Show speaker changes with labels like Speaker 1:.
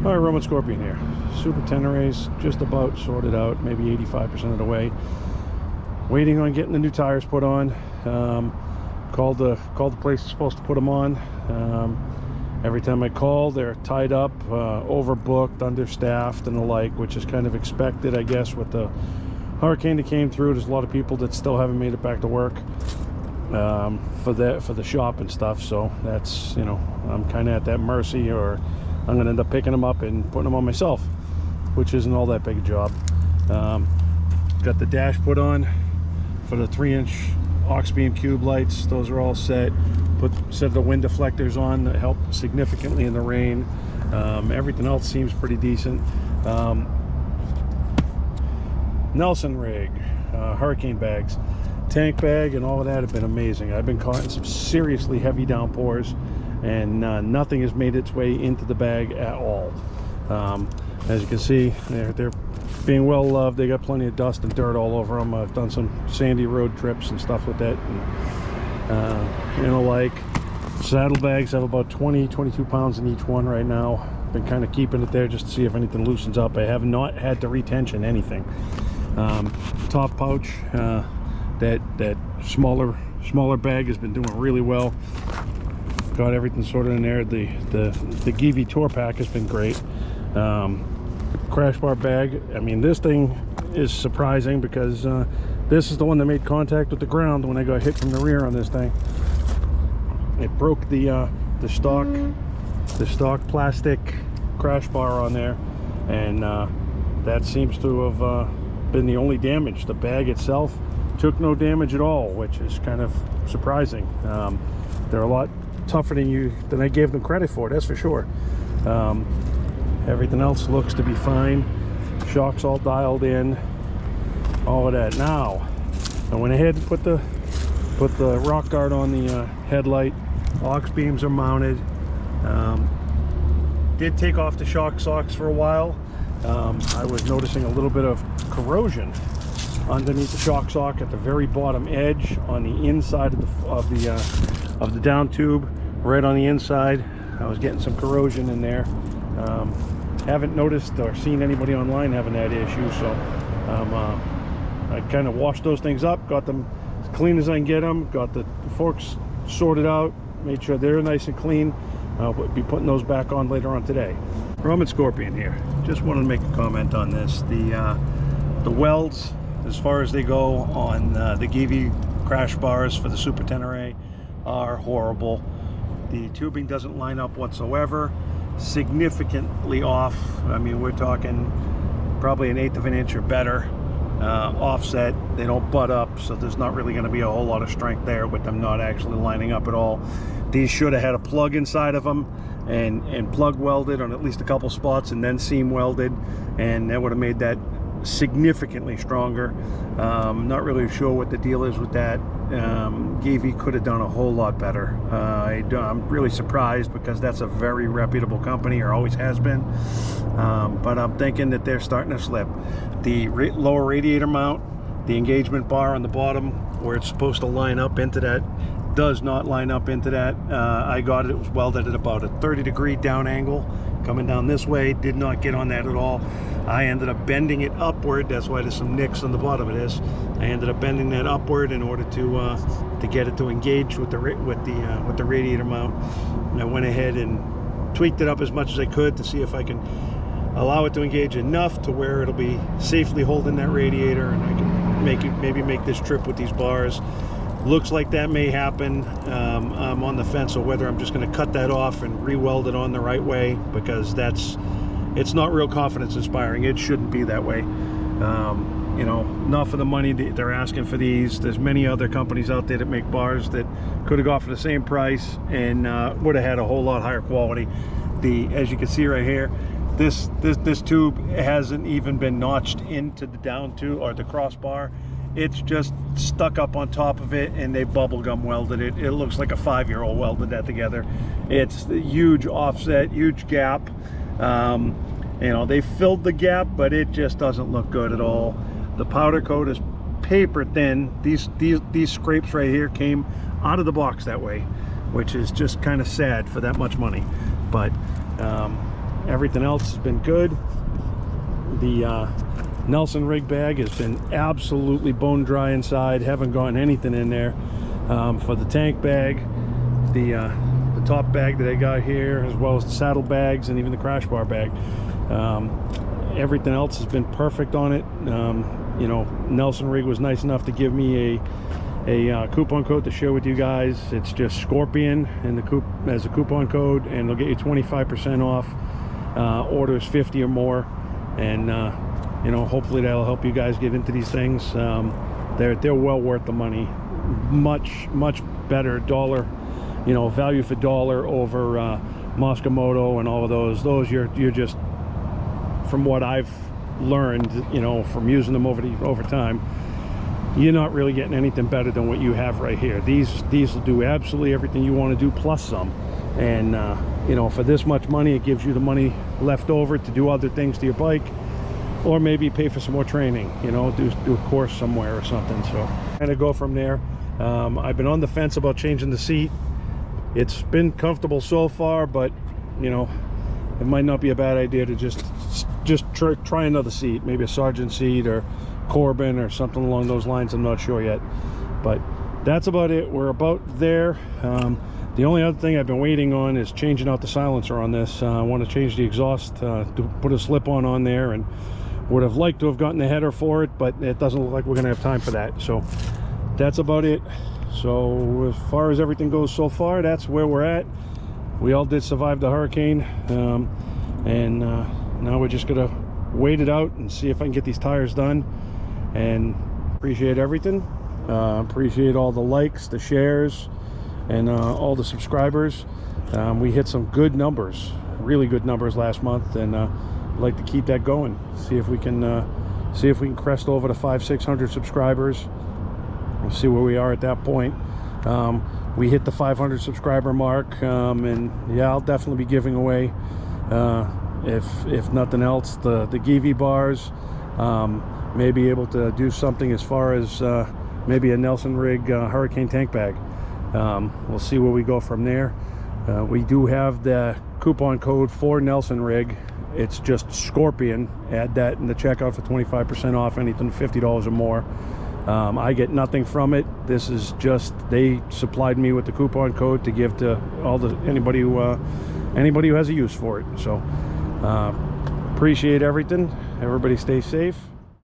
Speaker 1: All right, Roman Scorpion here. Super Tenere's just about sorted out, maybe 85% of the way. Waiting on getting the new tires put on. Called the place supposed to put them on. Every time I call, they're tied up, overbooked, understaffed, and the like, which is kind of expected, I guess, with the hurricane that came through. There's a lot of people that still haven't made it back to work for the shop and stuff. So that's, you know, I'm kind of at that mercy, or I'm gonna end up picking them up and putting them on myself, which isn't all that big a job. Got the dash put on for the 3-inch Auxbeam cube lights. Those are all set. Put set the wind deflectors on that help significantly in the rain. Everything else seems pretty decent. NelsonRigg Hurricane bags, tank bag, and all of that have been amazing. I've been caught in some seriously heavy downpours, and nothing has made its way into the bag at all. As you can see, they're being well loved. They got plenty of dust and dirt all over them. I've done some sandy road trips and stuff with that, and you know, like, saddlebags have about 22 pounds in each one right now. Been kind of keeping it there just to see if anything loosens up. I have not had to retension anything. Top pouch, that smaller bag has been doing really well. Got everything sorted in there. The GIVI tour pack has been great. Crash bar bag, I mean, this thing is surprising because this is the one that made contact with the ground when I got hit from the rear on this thing. It broke the stock plastic crash bar on there, and that seems to have been the only damage. The bag itself took no damage at all, which is kind of surprising. They're a lot tougher than I gave them credit for, that's for sure. Everything else looks to be fine. Shocks all dialed in, all of that. Now I went ahead and put the rock guard on the headlight. Aux beams are mounted. Did take off the shock socks for a while. I was noticing a little bit of corrosion underneath the shock sock at the very bottom edge on the inside of the down tube, right on the inside. I was getting some corrosion in there. Haven't noticed or seen anybody online having that issue, so I kind of washed those things up, got them as clean as I can get them, got the forks sorted out, made sure they're nice and clean. I'll be putting those back on later on today. Roman Scorpion here. Just wanted to make a comment on this. The welds, as far as they go on the GIVI crash bars for the Super Tenere, are horrible. The tubing doesn't line up whatsoever. Significantly off. I mean, we're talking probably 1/8 of an inch or better offset. They don't butt up, so there's not really going to be a whole lot of strength there with them not actually lining up at all. These should have had a plug inside of them and plug welded on at least a couple spots, and then seam welded, and that would have made that significantly stronger. Not really sure what the deal is with that. GIVI could have done a whole lot better. I'm really surprised because that's a very reputable company, or always has been. But I'm thinking that they're starting to slip. The lower radiator mount, the engagement bar on the bottom where it's supposed to line up into that, does not line up into that. I got it, it was welded at about a 30-degree down angle coming down this way. Did not get on that at all. I ended up bending it upward. That's why there's some nicks on the bottom of this. I ended up bending that upward in order to get it to engage with the radiator mount. And I went ahead and tweaked it up as much as I could to see if I can allow it to engage enough to where it'll be safely holding that radiator, and I can maybe make this trip with these bars. Looks like that may happen. I'm on the fence of whether I'm just going to cut that off and re-weld it on the right way, because it's not real confidence inspiring. It shouldn't be that way. You know, not for the money they're asking for these. There's many other companies out there that make bars that could have got for the same price and would have had a whole lot higher quality. As you can see right here, this tube hasn't even been notched into the down tube or the crossbar. It's just stuck up on top of it, and they bubblegum welded it. It looks like a 5-year-old welded that together. It's a huge offset, huge gap. You know, they filled the gap, but it just doesn't look good at all. The powder coat is paper thin. These scrapes right here came out of the box that way, which is just kind of sad for that much money. But Everything else has been good. The NelsonRigg bag has been absolutely bone dry inside. Haven't gotten anything in there. For the tank bag, the top bag that I got here, as well as the saddle bags and even the crash bar bag, everything else has been perfect on it. You know, NelsonRigg was nice enough to give me a coupon code to share with you guys. It's just Scorpion in the as a coupon code, and they'll get you 25% off orders 50 or more. And you know, hopefully that'll help you guys get into these things. They're well worth the money. Much better dollar, you know, value for dollar over Moskamoto and all of those. You're just, from what I've learned, you know, from using them over time, you're not really getting anything better than what you have right here. These will do absolutely everything you want to do plus some. And you know, for this much money, it gives you the money left over to do other things to your bike, or maybe pay for some more training, you know, do a course somewhere or something. So kind of go from there. I've been on the fence about changing the seat. It's been comfortable so far, but you know, it might not be a bad idea to just try another seat, maybe a Sergeant seat or Corbin or something along those lines. I'm not sure yet, but that's about it. We're about there. The only other thing I've been waiting on is changing out the silencer on this. I want to change the exhaust, to put a slip-on on there, and would have liked to have gotten the header for it, but it doesn't look like we're gonna have time for that. So that's about it. So as far as everything goes so far, that's where we're at. We all did survive the hurricane, and now we're just gonna wait it out and see if I can get these tires done. And appreciate everything. Appreciate all the likes, the shares, and all the subscribers. We hit some good numbers, really good numbers last month, and I'd like to keep that going. See if we can crest over the 500-600 subscribers. We'll see where we are at that point. We hit the 500 subscriber mark, and yeah, I'll definitely be giving away, if nothing else, the GIVI bars. Maybe able to do something as far as maybe a NelsonRigg Hurricane tank bag. We'll see where we go from there. We do have the coupon code for NelsonRigg. It's just Scorpion. Add that in the checkout for 25% off anything $50 or more. I get nothing from it. This is just, they supplied me with the coupon code to give to anybody who has a use for it. So appreciate everything. Everybody stay safe.